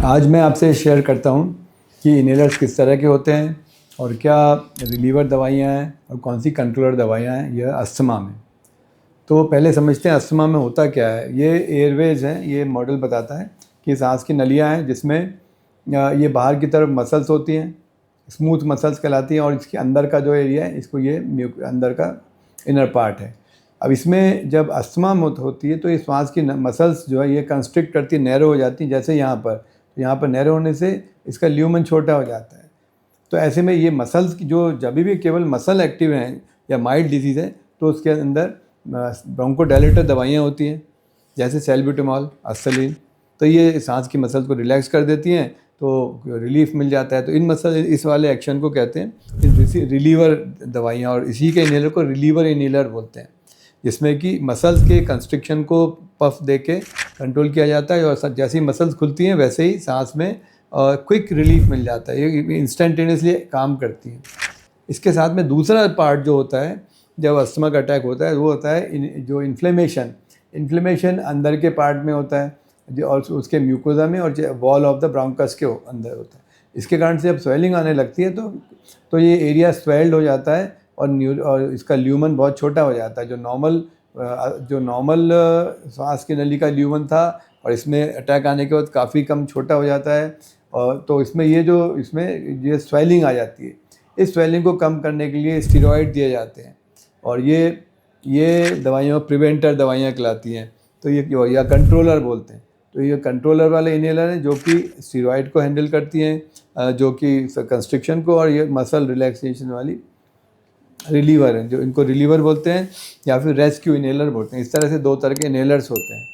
आज मैं आपसे शेयर करता हूँ कि इनहेलर्स किस तरह के होते हैं और क्या रिलीवर दवाइयाँ हैं और कौन सी कंट्रोलर दवाइयाँ हैं यह अस्थमा में। तो पहले समझते हैं अस्थमा में होता क्या है। ये एयरवेज हैं, ये मॉडल बताता है कि सांस की नलियाँ हैं जिसमें ये बाहर की तरफ मसल्स होती हैं, स्मूथ मसल्स कहलाती हैं, और इसके अंदर का जो एरिया है इसको ये अंदर का इनर पार्ट है। अब इसमें जब अस्थमा होती है तो ये श्वास की मसल्स जो है ये कंस्ट्रिक्ट करती है, नैरो हो जाती हैं। जैसे यहाँ पर नैरो होने से इसका ल्यूमन छोटा हो जाता है। तो ऐसे में ये मसल्स की जो जब भी केवल मसल एक्टिव हैं या माइल्ड डिजीज़ है तो उसके अंदर ब्रोंकोडायलेटर दवाइयाँ होती हैं, जैसे सैल्ब्यूटामॉल, अस्सलिन। तो ये सांस की मसल्स को रिलैक्स कर देती हैं, तो रिलीफ मिल जाता है। तो इन मसल इस वाले एक्शन को कहते हैं रिलीवर दवाइयाँ, और इसी के इनहेलर को रिलीवर इनहेलर बोलते हैं, जिसमें कि मसल्स के कंस्ट्रिक्शन को पफ दे के कंट्रोल किया जाता है, और जैसे ही मसल्स खुलती हैं वैसे ही सांस में क्विक रिलीफ मिल जाता है। ये इंस्टेंटेनियसली काम करती हैं। इसके साथ में दूसरा पार्ट जो होता है जब अस्थमा का अटैक होता है वो होता है जो इन्फ्लेमेशन अंदर के पार्ट में होता है, जो और उसके म्यूकोजा में और वॉल ऑफ द ब्रोंकस के अंदर होता है। इसके कारण से जब स्वेलिंग आने लगती है तो ये एरिया स्वेल्ड हो जाता है और इसका ल्यूमन बहुत छोटा हो जाता है। जो नॉर्मल सांस की नली का ल्यूमन था और इसमें अटैक आने के बाद काफ़ी कम छोटा हो जाता है। और तो इसमें ये स्वेलिंग आ जाती है। इस स्वेलिंग को कम करने के लिए स्टेरॉइड दिए जाते हैं, और ये दवाइयाँ प्रिवेंटर दवाइयाँ कहलाती हैं। तो ये या कंट्रोलर बोलते हैं। तो ये कंट्रोलर वाले इनहेलर हैं जो कि स्टेरॉइड को हैंडल करती हैं, जो कि कंस्ट्रिक्शन को, और ये मसल रिलैक्सेशन वाली रिलीवर हैं, जो इनको रिलीवर बोलते हैं या फिर रेस्क्यू इनहेलर बोलते हैं। इस तरह से दो तरह के इनहेलर्स होते हैं।